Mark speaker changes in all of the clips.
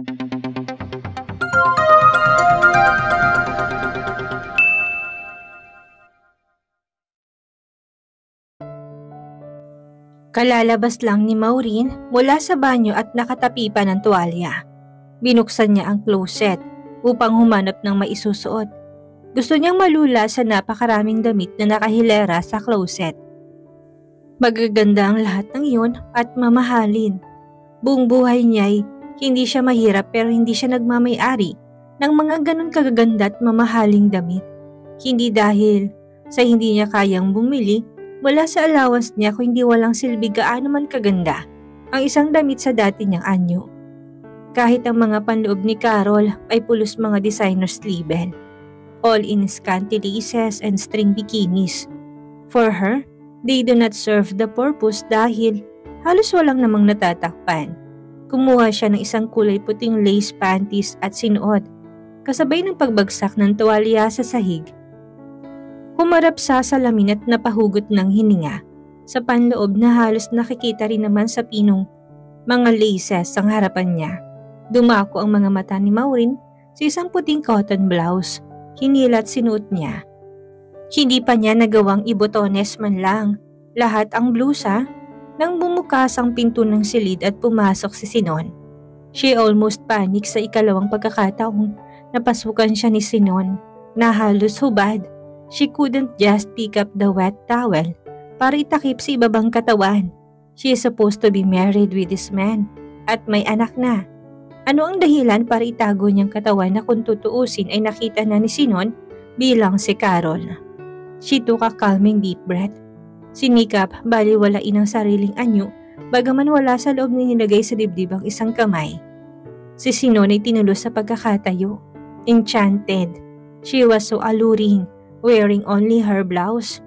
Speaker 1: Kalalabas lang ni Maureen mula sa banyo at nakatapi pa ng tuwalya. Binuksan niya ang closet upang humanap ng maisusuot. Gusto niyang malula sa napakaraming damit na nakahilera sa closet. Magaganda ang lahat ng iyon at mamahalin. Buong buhay niya'y hindi siya mahirap pero hindi siya nagmamay-ari ng mga ganun kagaganda at mamahaling damit. Hindi dahil sa hindi niya kayang bumili mula sa allowance niya kung hindi walang silbi gaano man kaganda ang isang damit sa dati niyang anyo. Kahit ang mga panloob ni Carol ay pulos mga designer sleevel, all in scanty laces and string bikinis. For her, they do not serve the purpose dahil halos walang namang natatakpan. Kumuha siya ng isang kulay puting lace panties at sinuot, kasabay ng pagbagsak ng tuwalya sa sahig. Humarap sa salamin at napahugot ng hininga sa panloob na halos nakikita rin naman sa pinong mga laces ang harapan niya. Dumako ang mga mata ni Maureen sa isang puting cotton blouse. Hinilat sinuot niya. Hindi pa niya nagawang ibotones man lang lahat ang blusa nang bumukas ang pinto ng silid at pumasok si Sinon. She almost panic sa ikalawang pagkakataong napasukan siya ni Sinon na halos hubad. She couldn't just pick up the wet towel para itakip sa ibabang katawan. She is supposed to be married with this man at may anak na. Ano ang dahilan para itago niyang katawan na kung tutuusin ay nakita na ni Sinon bilang si Carol? She took a calming deep breath. Sinikap baliwalain ang sariling anyo bagaman wala sa loob ni nilagay sa dibdib ang isang kamay. Si Sinon ay tinulos sa pagkakatayo. Enchanted. She was so alluring, wearing only her blouse.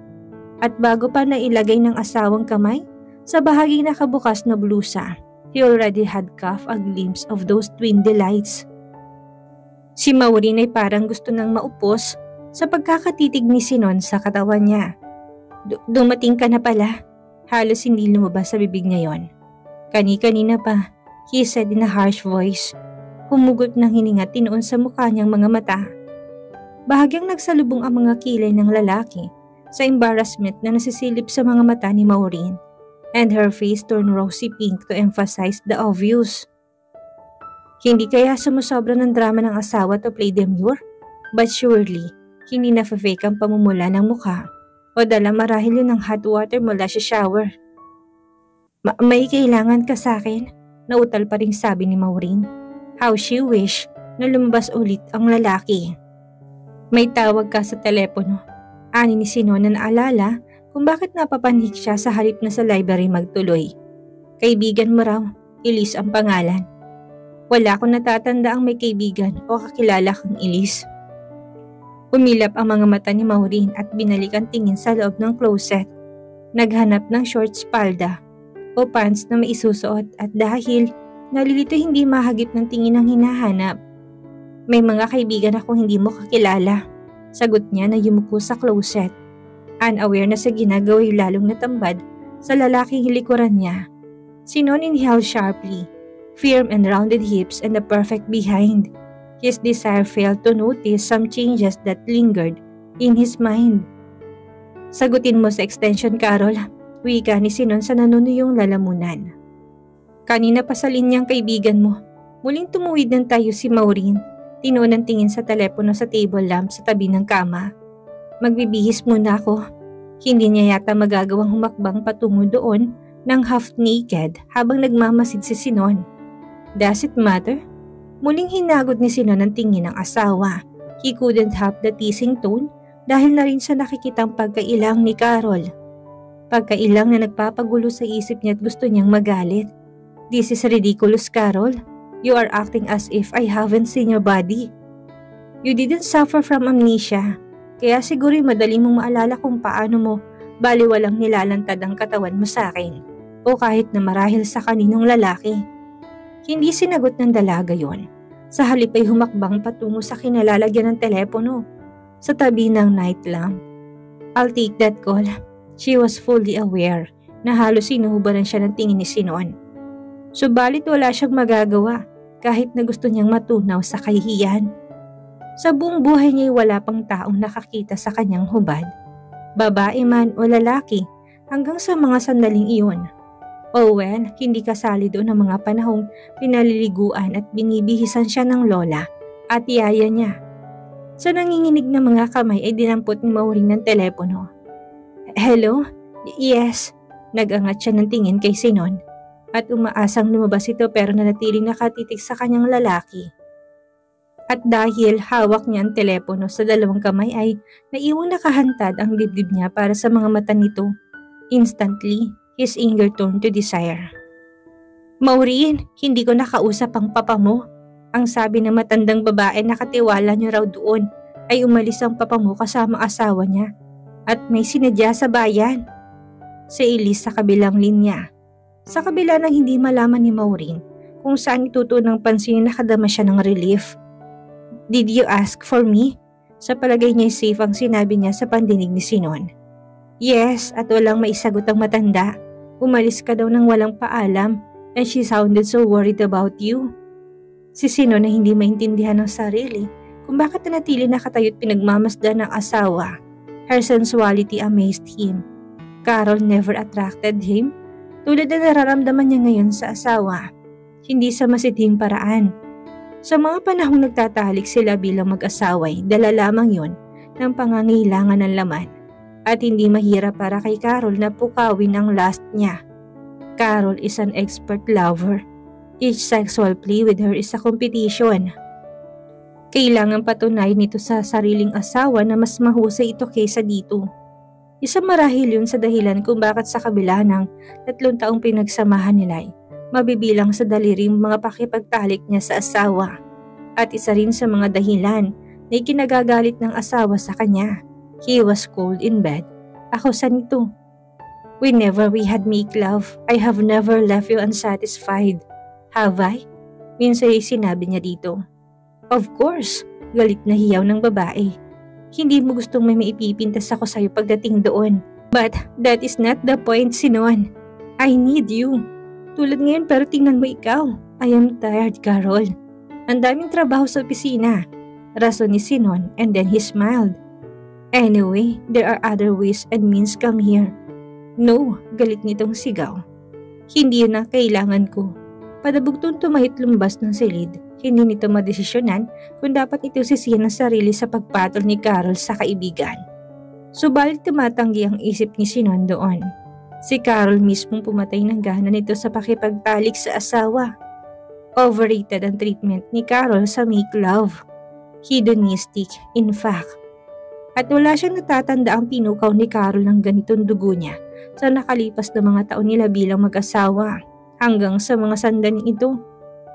Speaker 1: At bago pa nailagay ng asawang kamay sa bahaging nakabukas na blusa, he already had caught a glimpse of those twin delights. Si Maureen ay parang gusto nang maupos sa pagkakatitig ni Sinon sa katawan niya. Dumating ka na pala. Halos hindi lumabas sa bibig niya yon. Kani-kanina pa, he said in a harsh voice. Humugot ng hininga tinuon sa mukha niyang mga mata. Bahagyang nagsalubong ang mga kilay ng lalaki sa embarrassment na nasisilip sa mga mata ni Maureen, and her face turned rosy pink to emphasize the obvious. Hindi kaya sumusobra ng drama ng asawa to play demure? But surely, hindi na-fake ang pamumula ng mukha o dala marahil yun ng hot water mula sa shower. May kailangan ka sa akin? Nautal pa ring sabi ni Maureen. How she wished na lumabas ulit ang lalaki. May tawag ka sa telepono. Ani ni Sinon na naalala kung bakit napapanik siya sa halip na sa library magtuloy. Kaibigan mo raw, Elise ang pangalan. Wala akong natatanda ang may kaibigan o kakilala kang Elise. Umilap ang mga mata ni Maureen at binalik ang tingin sa loob ng closet. Naghanap ng short spalda o pants na maisusuot at dahil nalilito hindi mahagip ng tingin ang hinahanap. May mga kaibigan akong hindi mo kakilala. Sagot niya na yumuko sa closet. Unaware na sa ginagawa'y lalong natambad sa lalaking likuran niya. Sinon inhaled sharply, firm and rounded hips and the perfect behind. His desire failed to notice some changes that lingered in his mind. Sagutin mo sa extension, Carol. Wika ni Sinon sa nanunuyong lalamunan. Kanina pa sa linyang kaibigan mo. Muling tumuwid ng tayo si Maureen. Tinuon ang tingin sa telepono sa table lamp sa tabi ng kama. Magbibihis muna ako. Hindi niya yata magagawang humakbang patungo doon ng half-naked habang nagmamasid si Sinon. Does it matter? Muling hinagod ni Sinon ang tingin ng asawa. He couldn't help the teasing tone dahil na rin sa nakikitang pagkailang ni Carol. Pagkailang na nagpapagulo sa isip niya at gusto niyang magalit. This is ridiculous, Carol. You are acting as if I haven't seen your body. You didn't suffer from amnesia, kaya siguro'y madali mong maalala kung paano mo baliwalang nilalantad ang katawan mo sa akin o kahit na marahil sa kaninong lalaki. Hindi sinagot ng dalaga yon. Sa halip ay humakbang patungo sa kinalalagyan ng telepono sa tabi ng night lamp. I'll take that call. She was fully aware na halos sinuhubaran siya ng tingin ni Sinon. Subalit wala siyang magagawa. kahit na gusto niyang matunaw sa kahihiyan. Sa buong buhay niya wala pang taong nakakita sa kanyang hubad, babae man o lalaki, hanggang sa mga sandaling iyon. Oh well, hindi kasali doon ang mga panahong pinaliliguan at binibihisan siya ng lola at yaya niya. Sa nanginginig na mga kamay ay dinampot ni Maureen ng telepono. Hello? Yes. Nag-angat siya ng tingin kay Sinon at umaasang lumabas ito pero nanatiling nakatitig sa kanyang lalaki. At dahil hawak niya ang telepono sa dalawang kamay ay naiwang nakahantad ang dibdib niya para sa mga mata nito. Instantly, his anger turned to desire. Maureen, hindi ko nakausap ang papa mo. Ang sabi ng matandang babae na katiwala niya raw doon ay umalis ang papa mo kasama asawa niya at may sinadya sa bayan. Si Elise sa kabilang linya. Sa kabila ng hindi malaman ni Maureen kung saan itutunang pansin nakadama siya ng relief. Did you ask for me? Sa palagay niya safe ang sinabi niya sa pandinig ni Sinon. Yes, at walang maisagot ang matanda. Umalis ka daw nang walang paalam and she sounded so worried about you. Si Sinon na hindi maintindihan ng sarili kung bakit nanatili nakatayot pinagmamasdan ng asawa. Her sensuality amazed him. Carol never attracted him tulad na nararamdaman niya ngayon sa asawa. Hindi sa masidhing paraan. Sa mga panahong nagtatalik sila bilang mag-asaway, dala lamang yon ng pangangailangan ng laman at hindi mahirap para kay Carol na pukawin ang lust niya. Carol is an expert lover. Each sexual play with her is a competition. Kailangan patunayan nito sa sariling asawa na mas mahusay ito kaysa dito. Isa marahil yun sa dahilan kung bakit sa kabila ng 3 taong pinagsamahan nila mabibilang sa daliring mga pakipagtalik niya sa asawa. At isa rin sa mga dahilan na ikinagagalit ng asawa sa kanya. He was cold in bed. Ako sa nito. Whenever we had make love, I have never left you unsatisfied. Have I? Minsan ay sinabi niya dito. Of course, galit na hiyaw ng babae. Hindi mo gustong may maipipintas ako sa'yo pagdating doon. But that is not the point, Sinon. I need you. Tulad ngayon pero tingnan mo ikaw. I am tired, Carol. Ang daming trabaho sa opisina. Rason ni Sinon and then he smiled. Anyway, there are other ways and means come here. No, galit nitong sigaw. Hindi yun ang kailangan ko. Padabugtong tumahit lumbas ng silid. Hindi nito madesisyonan kung dapat ito sisihin ng sarili sa pagpatol ni Carol sa kaibigan. Subalit tumatanggi ang isip ni Sinon doon. Si Carol mismong pumatay ng gana nito sa pakipagtalik sa asawa. Overrated ang treatment ni Carol sa make love. Hedonistic, in fact. At wala siyang natatanda ang pinukaw ni Carol ng ganitong dugo niya sa nakalipas na mga taon nila bilang mag-asawa hanggang sa mga sandaling ito.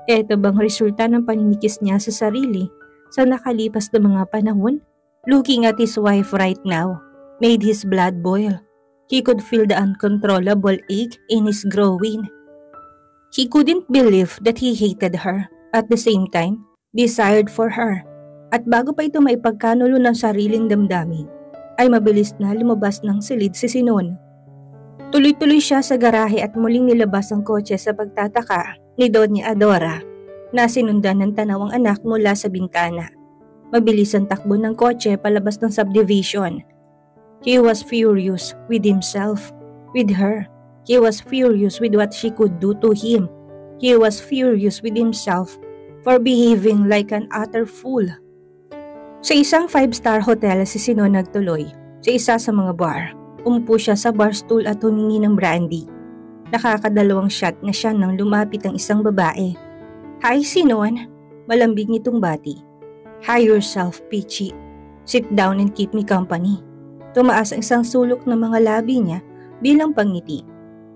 Speaker 1: Ito bang resulta ng paninikis niya sa sarili sa nakalipas na mga panahon? Looking at his wife right now made his blood boil. He could feel the uncontrollable ache in his groin. He couldn't believe that he hated her, at the same time, desired for her. At bago pa ito maipagkanulo ng sariling damdamin, ay mabilis na lumabas ng silid si Sinon. Tuloy-tuloy siya sa garahe at muling nilabas ang kotse sa pagtataka ni Doña Adora na sinundan ng tanawang anak mula sa bintana. Mabilis ang takbo ng kotse palabas ng subdivision. He was furious with himself, with her. He was furious with what she could do to him. He was furious with himself for behaving like an utter fool. Sa isang 5-star hotel si Sinon nagtuloy sa isa sa mga bar. Umupo siya sa bar stool at humingi ng brandy. Nakakadalawang shot na siya nang lumapit ang isang babae. Hi Sinon, malambing nitong bati. Hi yourself, Peachy. Sit down and keep me company. Tumaas ang isang sulok ng mga labi niya bilang pangiti.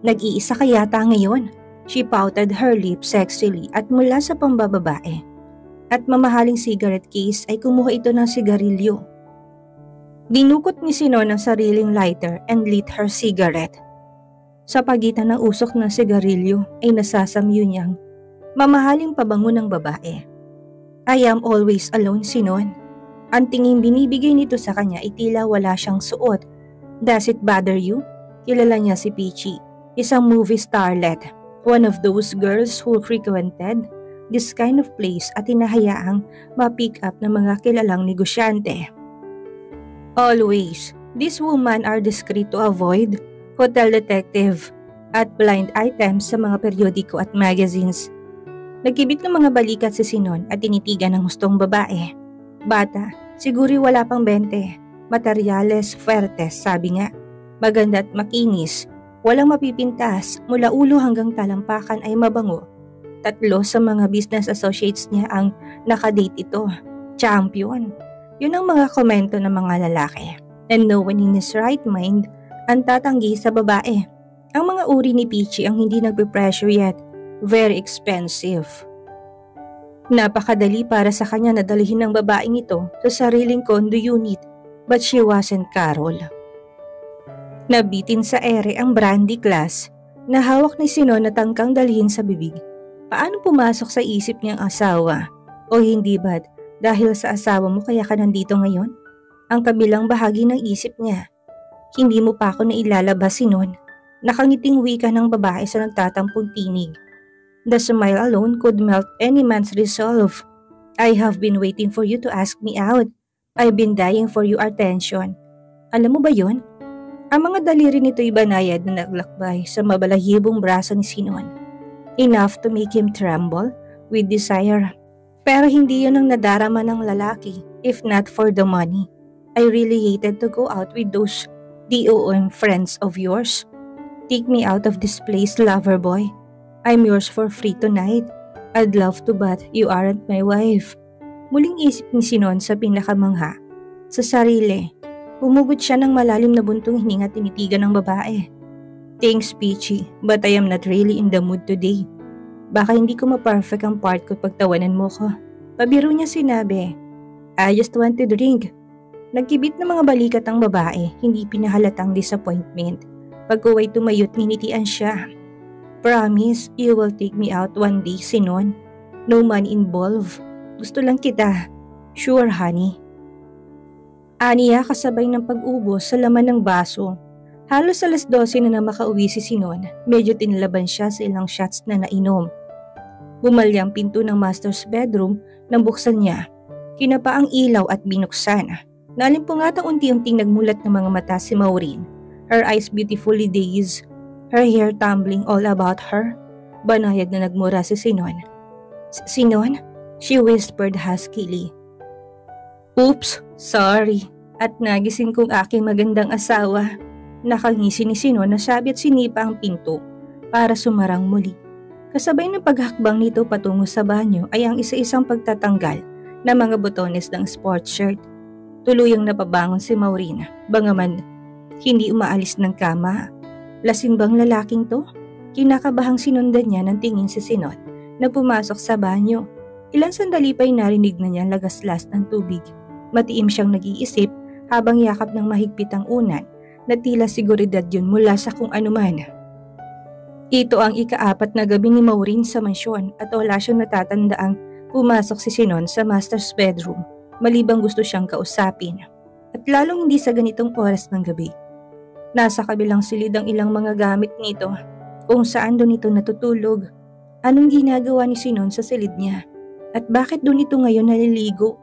Speaker 1: Nag-iisa ka yata ngayon. She pouted her lips sexily at mula sa pambababae. At mamahaling cigarette case ay kumuha ito ng sigarilyo. Dinukot ni Sinon ang sariling lighter and lit her cigarette. Sa pagitan ng usok ng sigarilyo ay nasasamyo niyang mamahaling pabango ng babae. I am always alone, Sinon. Ang tingin binibigay nito sa kanya ay tila wala siyang suot. Does it bother you? Kilala niya si Peachy, isang movie starlet, one of those girls who frequented this kind of place at hinahayaang ma-pick up ng mga kilalang negosyante. Always, these women are discreet to avoid hotel detective at blind items sa mga periodiko at magazines. Nagkibit ng mga balikat si Sinon at tinitigan ng hustong babae. Bata, siguro wala pang 20. Materyales fuertes, sabi nga. Maganda at makinis. Walang mapipintas, mula ulo hanggang talampakan ay mabango. 3 sa mga business associates niya ang nakadate ito. Champion. Yun ang mga komento ng mga lalaki. And no one in his right mind ang tatanggi sa babae. Ang mga uri ni Peachy ang hindi nagpe-pressure yet. Very expensive. Napakadali para sa kanya na dalhin ng babaeng ito sa sariling condo unit, but she wasn't Carol. Nabitin sa ere ang brandy glass na hawak ni Sinon na tangkang dalhin sa bibig. Paano pumasok sa isip niyang asawa? O hindi ba't dahil sa asawa mo kaya ka nandito ngayon? Ang kabilang bahagi ng isip niya. Hindi mo pa ako nailalabas, Sinon. Nakangiting wika ng babae sa nagtatampong tinig. The smile alone could melt any man's resolve. I have been waiting for you to ask me out. I've been dying for your attention. Alam mo ba yon? Ang mga daliri nito'y banayad na naglakbay sa mabalahibong braso ni Sinon. Enough to make him tremble with desire. Pero hindi yun ang nadarama ng lalaki, if not for the money. I really hated to go out with those DOM friends of yours. Take me out of this place, lover boy. I'm yours for free tonight. I'd love to but you aren't my wife. Muling isip ni Sinon sa pinakamangha. Sa sarili, humugot siya ng malalim na buntong hininga at tinitigan ng babae. Thanks, Peachy, but I am not really in the mood today. Baka hindi ko ma-perfect ang part ko pagtawanan mo ko. Pabiro niya sinabi. I just want to drink. Nagkibit ng mga balikat ang babae, hindi pinahalatang disappointment. Pag-uway tumayot, ninitian siya. Promise, you will take me out one day, Sinon. No money involved. Gusto lang kita. Sure, honey. Aniya kasabay ng pag-ubos sa laman ng baso. Halos 12:00 na makauwi si Sinon. Medyo tinlaban siya sa ilang shots na nainom. Bumalya ang pinto ng master's bedroom nang buksan niya. Kinapa ang ilaw at binuksan. Nalimpungat ang unti-unting nagmulat ng mga mata si Maureen. Her eyes beautifully dazed. Her hair tumbling all about her. Banayad na nagmura si Sinon. Sinon? She whispered huskily. Oops, sorry. At nagising kong aking magandang asawa. Nakangisi ni Sinon na sabi at sinipa ang pinto para sumarang muli. Kasabay ng paghakbang nito patungo sa banyo ay ang isa-isang pagtatanggal ng mga botones ng sports shirt. Tuluyang napabangon si Maureen, bangaman hindi umaalis ng kama. Lasing bang lalaking to? Kinakabahang sinundan niya ng tingin si Sinon na pumasok sa banyo. Ilang sandali pa'y narinig na niya lagaslas ng tubig. Matiim siyang nag-iisip habang yakap ng mahigpit ang unan na tila seguridad yun mula sa kung anuman. Ito ang ika-4 na gabi ni Maureen sa mansyon at wala siyang natatandaang pumasok si Sinon sa master's bedroom malibang gusto siyang kausapin. At lalong hindi sa ganitong oras ng gabi. Nasa kabilang silid ang ilang mga gamit nito kung saan doon ito natutulog. Anong ginagawa ni Sinon sa silid niya? At bakit doon ito ngayon naliligo?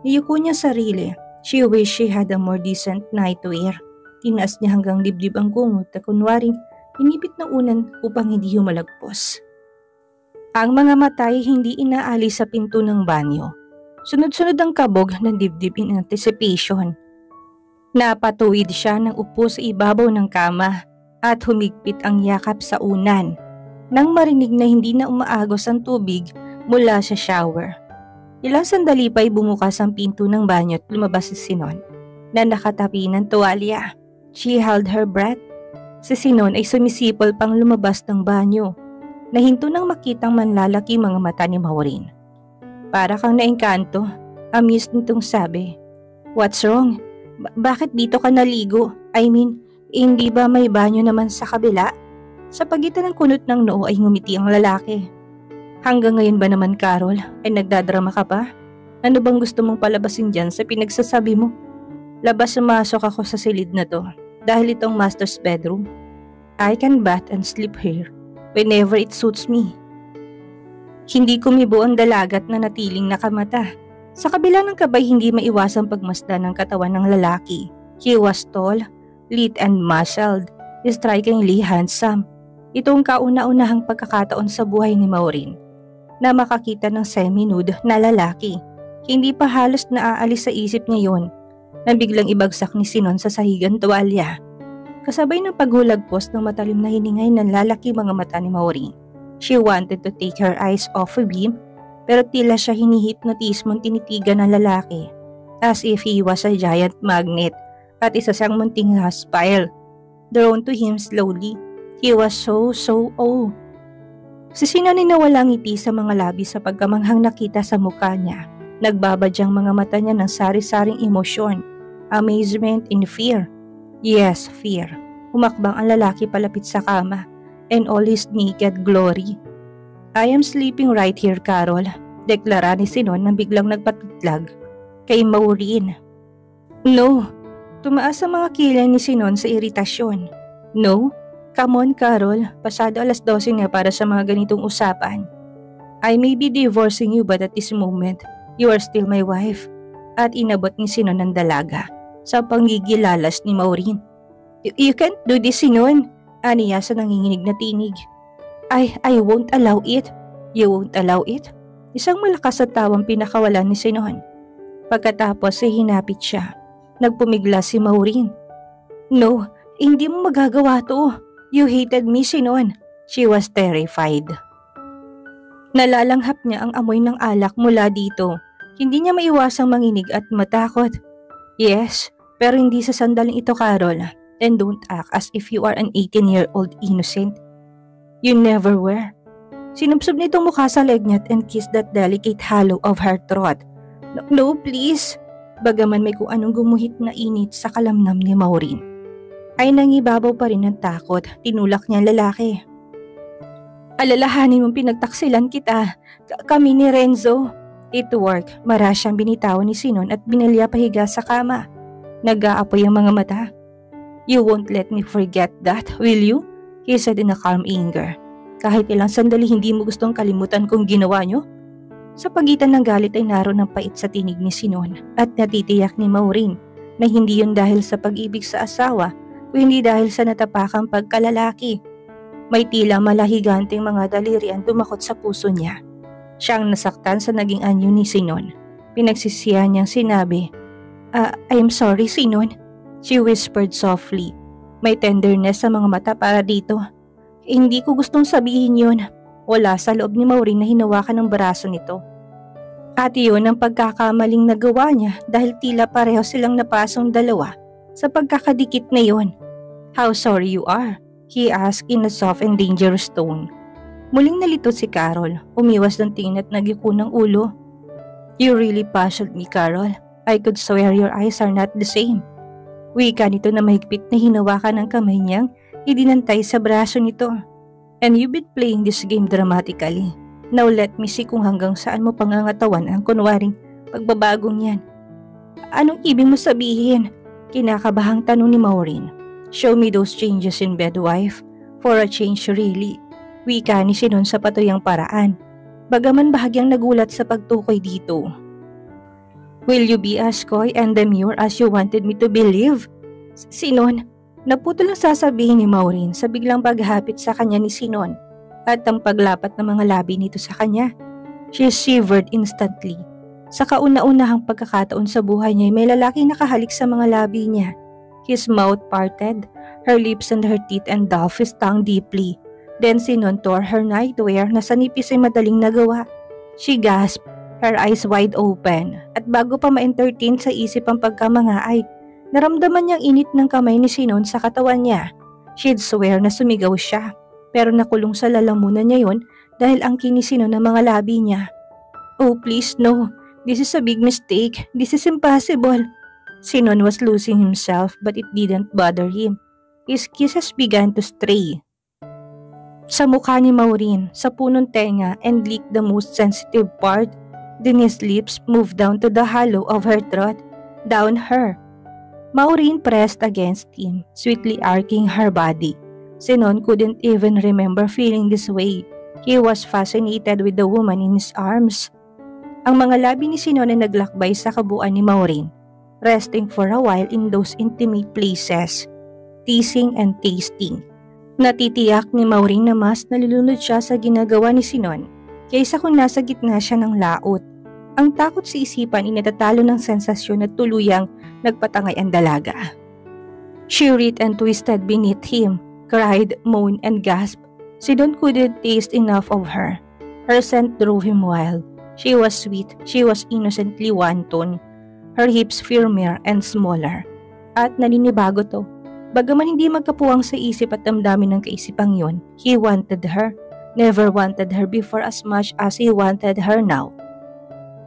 Speaker 1: Niyuko niya sarili. She wished she had a more decent nightwear. Tinaas niya hanggang dibdib ang kumot na kunwaring inipit ng unan upang hindi humalagpos. Ang mga mata ay hindi inaalis sa pinto ng banyo. Sunod-sunod ang kabog ng dibdib in anticipation. Napatuwid siya ng upo sa ibabaw ng kama at humigpit ang yakap sa unan nang marinig na hindi na umaagos ang tubig mula sa shower. Ilang sandali pa'y bumukas ang pinto ng banyo at lumabas si Sinon na nakatapi ng tuwalya. She held her breath. Si Sinon ay sumisipol pang lumabas ng banyo. Nahinto nang makitang manlalaki mga mata ni Maureen. Para kang naengkanto, amused nitong sabi. What's wrong? Bakit dito ka naligo? I mean, hindi ba may banyo naman sa kabila? Sa pagitan ng kunot ng noo ay ngumiti ang lalaki. Hanggang ngayon ba naman, Carol, ay nagdadrama ka pa? Ano bang gusto mong palabasin dyan sa pinagsasabi mo? Labas sumasok ako sa silid na to dahil itong master's bedroom. I can bath and sleep here whenever it suits me. Hindi kumibo ang dalagat na natiling nakamata. Sa kabila ng kabay hindi maiwasang pagmasdan ng katawan ng lalaki. He was tall, lit and muscled, strikingly handsome. Ito ang kauna-unahang pagkakataon sa buhay ni Maureen na makakita ng semi-nude na lalaki. Hindi pa halos naaalis sa isip niya yon na biglang ibagsak ni Sinon sa sahigang tuwalya. Kasabay ng paghulagpos ng matalim na hiningay ng lalaki mga mata ni Maureen. She wanted to take her eyes off of him pero tila siya hinihipnotismong tinitigan ng lalaki as if he was a giant magnet at isa siyang munting spile. Drawn to him slowly, he was so Si Sinon ay nawalang ngiti sa mga labi sa pagkamanghang nakita sa mukha niya. Nagbabadyang mga mata niya ng sari-saring emosyon, amazement and fear. Yes, fear. Humakbang ang lalaki palapit sa kama and all his naked glory. I am sleeping right here, Carol, deklara ni Sinon nang biglang nagpatutlag kay Maureen. No, tumaas ang mga kilay ni Sinon sa iritasyon. No, come on Carol, pasado 12:00 na para sa mga ganitong usapan. I may be divorcing you but at this moment, you are still my wife. At inabot ni Sinon ng dalaga sa panggigilalas ni Maureen. You can't do this, Sinon, aniya sa nanginginig na tinig. I won't allow it. You won't allow it? Isang malakas na tawang pinakawalan ni Sinon. Pagkatapos ay hinapit siya. Nagpumigla si Maureen. No, hindi mo magagawa to. You hated me, Sinon. She was terrified. Nalalanghap niya ang amoy ng alak mula dito. Hindi niya maiwasang manginig at matakot. Yes, pero hindi sa sandaling ito, Carol. And don't act as if you are an 18-year-old innocent. You never were. Sinubsob nitong mukha sa leg niya and kissed that delicate hollow of her throat. No, please. Bagaman may kung anong gumuhit na init sa kalamnam ni Maureen, ay nangibabaw pa rin ng takot. Tinulak niya ang lalaki. Alalahanin mong pinagtaksilan kita. Kami ni Renzo. It worked. Mara siyang binitawan ni Sinon at binalya pahiga sa kama. Nag-aapoy ang mga mata. You won't let me forget that, will you? He said in a calm anger. Kahit ilang sandali hindi mo gustong kalimutan kung ginawa niyo? Sa pagitan ng galit ay naroon ang pait sa tinig ni Sinon at natitiyak ni Maureen na hindi yun dahil sa pag-ibig sa asawa kundi dahil sa natapakang pagkalalaki. May tila malahiganteng mga daliri ang dumakot sa puso niya. Siyang nasaktan sa naging anyo ni Sinon. Pinagsisihan niyang sinabi, I'm sorry, Sinon. She whispered softly. May tenderness sa mga mata para dito. Hindi ko gustong sabihin yun. Wala sa loob ni Maureen na hinawakan ng braso nito. At iyon ang pagkakamaling nagawa niya dahil tila pareho silang napasong dalawa sa pagkakadikit na yon. How sorry you are? He asked in a soft and dangerous tone. Muling nalito si Carol. Umiwas ng tingin at nagyuko ng ulo. You really puzzled me, Carol. I could swear your eyes are not the same. Wika nito na mahigpit na hinawakan ng kamay niyang idinantay sa braso nito. And you've been playing this game dramatically. Now let me see kung hanggang saan mo pangangatawan ang kunwaring pagbabagong yan. Anong ibig mo sabihin? Kinakabahang tanong ni Maureen. Show me those changes in bed, wife. For a change really. Wika ni Sinon sa patuyang paraan. Bagaman bahagyang nagulat sa pagtukoy dito. Will you be as coy and demure as you wanted me to believe? Sinon, naputol ang sasabihin ni Maureen sa biglang paghapit sa kanya ni Sinon at ang paglapat ng mga labi nito sa kanya. She shivered instantly. Sa kauna-unahang pagkakataon sa buhay niya may lalaking nakahalik sa mga labi niya. His mouth parted, her lips and her teeth engulfed his tongue deeply. Then Sinon tore her nightwear na sa nipis ay madaling nagawa. She gasped, her eyes wide open, at bago pa ma-entertain sa isip ang pagkamangaay, naramdaman niyang init ng kamay ni Sinon sa katawan niya. She'd swear na sumigaw siya, pero nakulong sa lalamunan niya yon dahil ang kinisino ng mga labi niya. Oh please no, this is a big mistake, this is impossible. Sinon was losing himself but it didn't bother him. His kisses began to stray sa mukha ni Maureen, sa punong tenga and licked the most sensitive part. Then his lips moved down to the hollow of her throat, down her. Maureen pressed against him, sweetly arcing her body. Sinon couldn't even remember feeling this way. He was fascinated with the woman in his arms. Ang mga labi ni Sinon ay naglakbay sa kabuuan ni Maureen, resting for a while in those intimate places, teasing and tasting. Natitiyak ni Maureen na mas nalulunod siya sa ginagawa ni Sinon kaysa kung nasa gitna siya ng laot. Ang takot sa isipan ay natatalo ng sensasyon na tuluyang nagpatangay ang dalaga. She writhed and twisted beneath him, cried, moaned, and gasped. Sinon couldn't taste enough of her. Her scent drove him wild. She was sweet, she was innocently wanton. Her hips firmer and smaller. At naninibago to. Bagaman hindi magkapuwang sa isip at damdamin ng kaisipang yon, he wanted her. Never wanted her before as much as he wanted her now.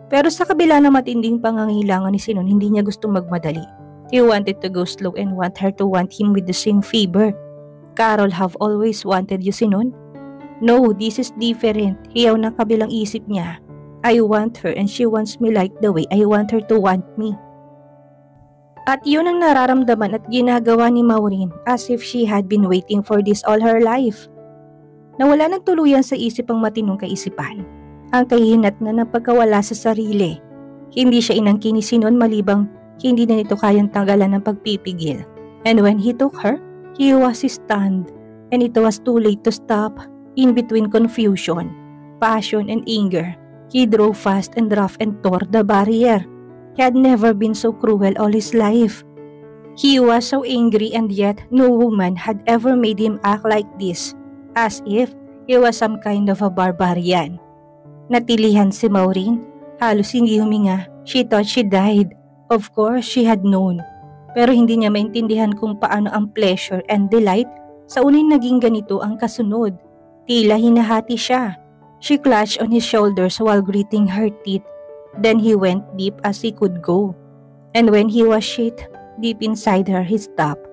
Speaker 1: Pero sa kabila ng matinding pangangailangan ni Sinon, hindi niya gustong magmadali. He wanted to go slow and want her to want him with the same fever. Carol have always wanted you, Sinon? No, this is different. Hiyaw ng kabilang isip niya. I want her and she wants me like the way I want her to want me. At yun ang nararamdaman at ginagawa ni Maureen as if she had been waiting for this all her life. Nawala ng tuluyan sa isip ang matinong kaisipan. Ang kahinat na ng pagkawala sa sarili. Hindi siya inangkin ni Sinon malibang hindi na nito kayang tanggalan ng pagpipigil. And when he took her, he was stunned and it was too late to stop. In between confusion, passion and anger, he drove fast and rough and tore the barrier. He had never been so cruel all his life. He was so angry and yet no woman had ever made him act like this, as if he was some kind of a barbarian. Natilihan si Maureen, halos hindi huminga. She thought she died. Of course, she had known. Pero hindi niya maintindihan kung paano ang pleasure and delight sa unay naging ganito ang kasunod. Tila hinahati siya. She clutched on his shoulders while gritting her teeth. Then he went deep as he could go. And when he was shit deep inside her, he stopped.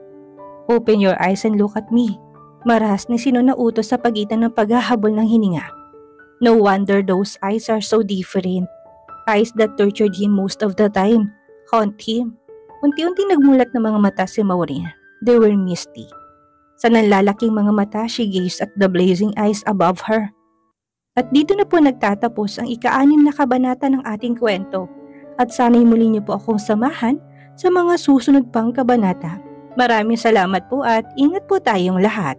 Speaker 1: Open your eyes and look at me. Marahas ni Sinon na utos sa pagitan ng paghahabol ng hininga. No wonder those eyes are so different. Eyes that tortured him most of the time. Haunt him. Unti-unti nagmulat ng mga mata si Maureen. They were misty. Sa nanlalaking mga mata, she gazed at the blazing eyes above her. At dito na po nagtatapos ang ika-6 na kabanata ng ating kwento. At sana'y muli niyo po akong samahan sa mga susunod pang kabanata. Maraming salamat po at ingat po tayong lahat.